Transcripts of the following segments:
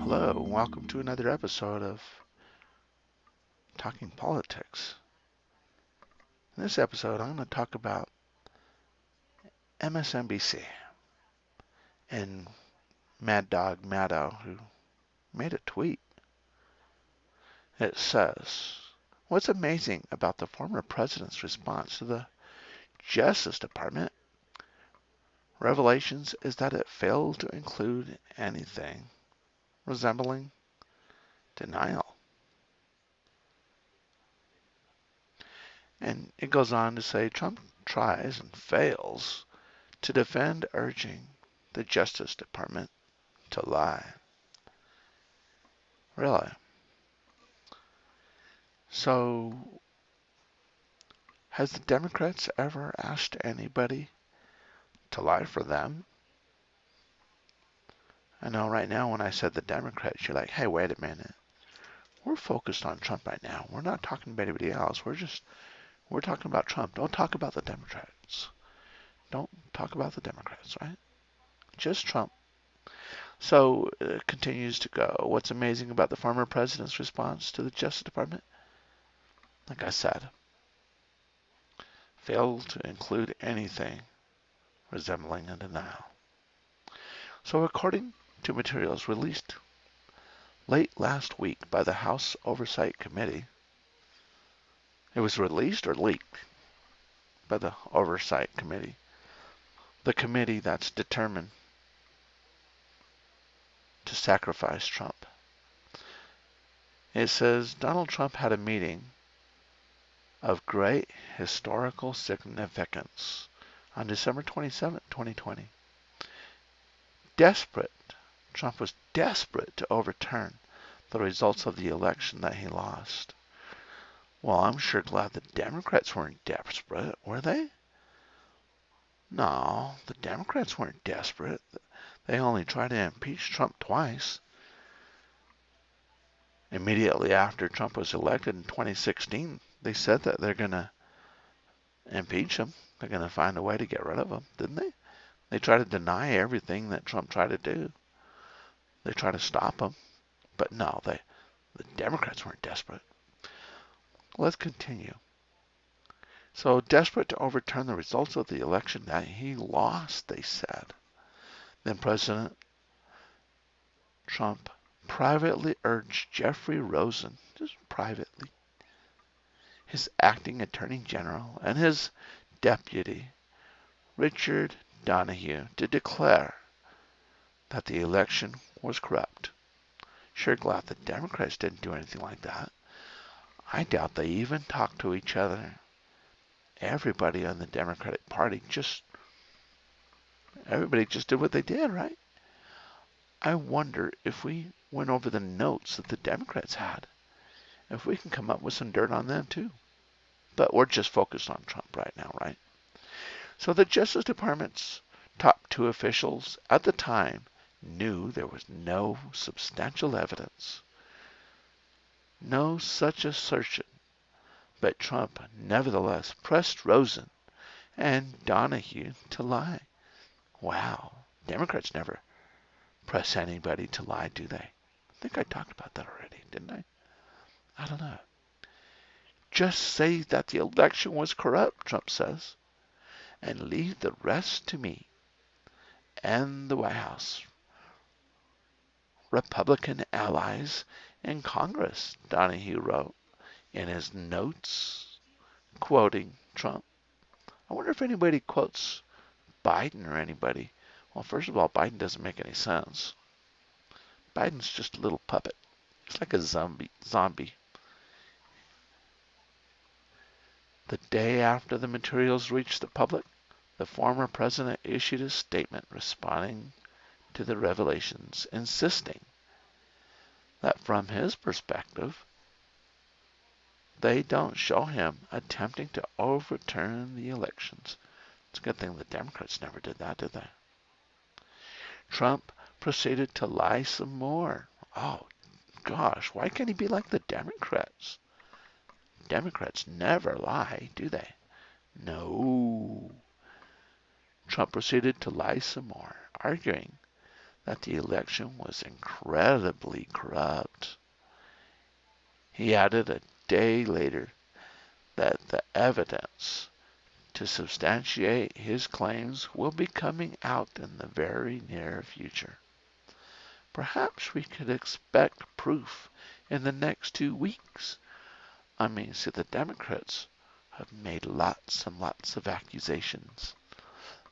Hello, and welcome to another episode of Talking Politics. In this episode, I'm going to talk about MSNBC and Mad Dog Maddow, who made a tweet. It says, "What's amazing about the former president's response to the Justice Department revelations is that it failed to include anything resembling denial." And it goes on to say Trump tries and fails to defend, urging the Justice Department to lie. Really? So, has the Democrats ever asked anybody to lie for them? I know right now when I said the Democrats, you're like, hey, wait a minute. We're focused on Trump right now. We're not talking about anybody else. We're talking about Trump. Don't talk about the Democrats. Don't talk about the Democrats, right? Just Trump. So it continues to go. What's amazing about the former president's response to the Justice Department? Like I said, failed to include anything resembling a denial. So according to materials released late last week by the House Oversight Committee, it was released or leaked by the Oversight Committee, the committee that's determined to sacrifice Trump. It says Donald Trump had a meeting of great historical significance on December 27, 2020. Trump was desperate to overturn the results of the election that he lost. Well, I'm sure glad the Democrats weren't desperate, were they? No, the Democrats weren't desperate. They only tried to impeach Trump twice. Immediately after Trump was elected in 2016, they said that they're going to impeach him. They're going to find a way to get rid of him, didn't they? They try to deny everything that Trump tried to do. They try to stop him. But no, the Democrats weren't desperate. Let's continue. So desperate to overturn the results of the election that he lost, they said. Then President Trump privately urged Jeffrey Rosen, just privately, his acting attorney general, and his deputy, Richard Donoghue, to declare that the election was corrupt. Sure glad the Democrats didn't do anything like that. I doubt they even talked to each other. Everybody on the Democratic Party everybody just did what they did, right? I wonder if we went over the notes that the Democrats had, if we can come up with some dirt on them too. But we're just focused on Trump right now, right? So the Justice Department's top two officials at the time knew there was no substantial evidence, no such assertion, but Trump nevertheless pressed Rosen and Donoghue to lie. Wow, Democrats never press anybody to lie, do they? I think I talked about that already, didn't I? I don't know. Just say that the election was corrupt, Trump says, and leave the rest to me and the White House. Republican allies in Congress, Donoghue wrote in his notes, quoting Trump. I wonder if anybody quotes Biden or anybody. Well, first of all, Biden doesn't make any sense. Biden's just a little puppet. He's like a zombie. The day after the materials reached the public, the former president issued a statement responding to the revelations, insisting that from his perspective, they don't show him attempting to overturn the elections. It's a good thing the Democrats never did that, did they? Trump proceeded to lie some more. Oh, gosh, why can't he be like the Democrats? Democrats never lie, do they? No. Trump proceeded to lie some more, arguing that the election was incredibly corrupt. He added a day later that the evidence to substantiate his claims will be coming out in the very near future. Perhaps we could expect proof in the next 2 weeks. I mean, see, the Democrats have made lots and lots of accusations,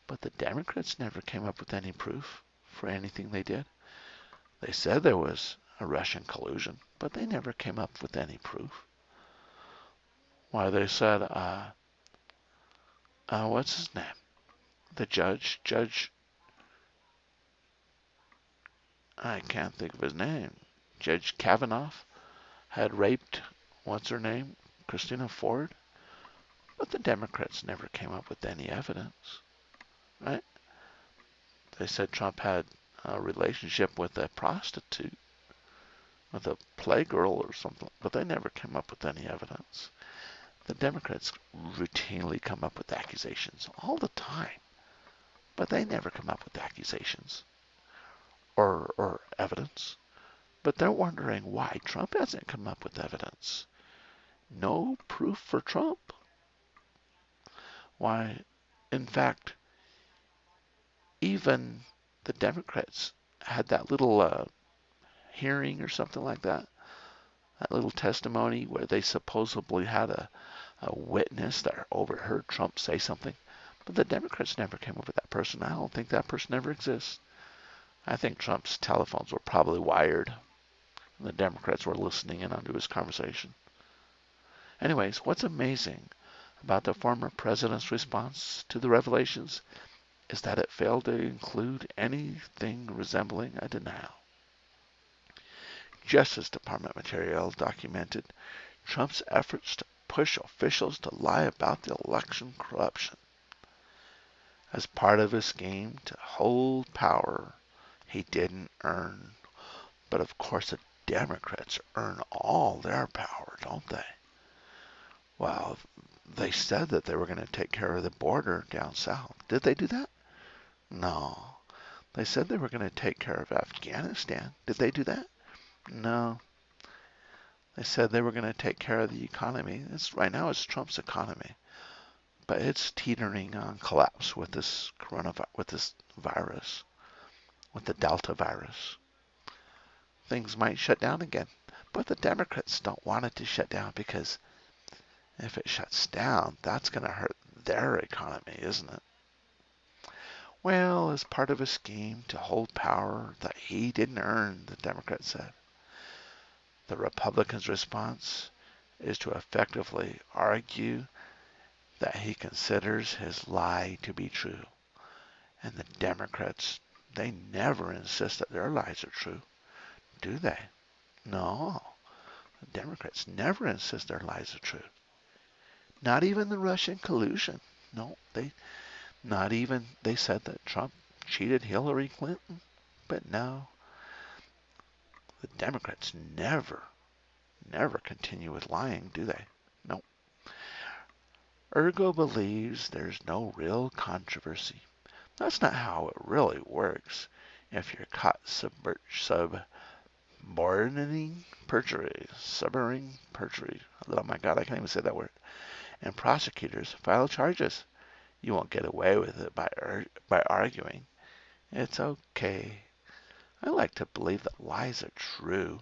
but the Democrats never came up with any proof for anything they did. They said there was a Russian collusion, but they never came up with any proof. Why, they said, what's his name? The Judge, I can't think of his name. Judge Kavanaugh had raped, what's her name? Christina Ford. But the Democrats never came up with any evidence, right? They said Trump had a relationship with a prostitute, with a playgirl or something, but they never came up with any evidence. The Democrats routinely come up with accusations all the time, but they never come up with accusations or evidence. But they're wondering why Trump hasn't come up with evidence. No proof for Trump? Why, in fact, even the Democrats had that little hearing or something like that, that little testimony where they supposedly had a witness that overheard Trump say something. But the Democrats never came up with that person. I don't think that person ever exists. I think Trump's telephones were probably wired, and the Democrats were listening in onto his conversation. Anyways, what's amazing about the former president's response to the revelations is that it failed to include anything resembling a denial. Justice Department material documented Trump's efforts to push officials to lie about the election corruption. As part of a scheme to hold power he didn't earn. But of course the Democrats earn all their power, don't they? Well, they said that they were going to take care of the border down south. Did they do that? No. They said they were going to take care of Afghanistan. Did they do that? No. They said they were going to take care of the economy. Right now it's Trump's economy, but it's teetering on collapse with this virus, with the Delta virus. Things might shut down again, but the Democrats don't want it to shut down because if it shuts down, that's going to hurt their economy, isn't it? Well, as part of a scheme to hold power that he didn't earn, the Democrats said. The Republicans' response is to effectively argue that he considers his lie to be true. And the Democrats, they never insist that their lies are true, do they? No. The Democrats never insist their lies are true. Not even the Russian collusion. No, they said that Trump cheated Hillary Clinton. But no, the Democrats never continue with lying, do they? No. Ergo believes there's no real controversy. That's not how it really works. If you're caught subverting perjury, oh my God, I can't even say that word, and prosecutors file charges, you won't get away with it by arguing. It's okay. I like to believe that lies are true,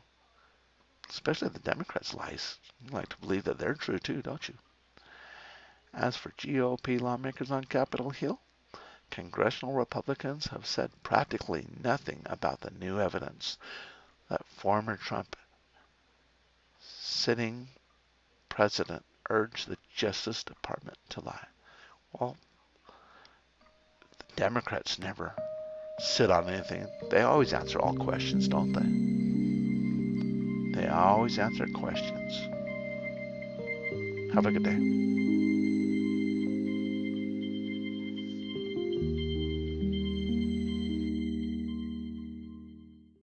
especially the Democrats' lies. You like to believe that they're true too, don't you? As for GOP lawmakers on Capitol Hill, congressional Republicans have said practically nothing about the new evidence that former Trump sitting president urged the Justice Department to lie. Well, the Democrats never sit on anything. They always answer all questions, don't they? They always answer questions. Have a good day.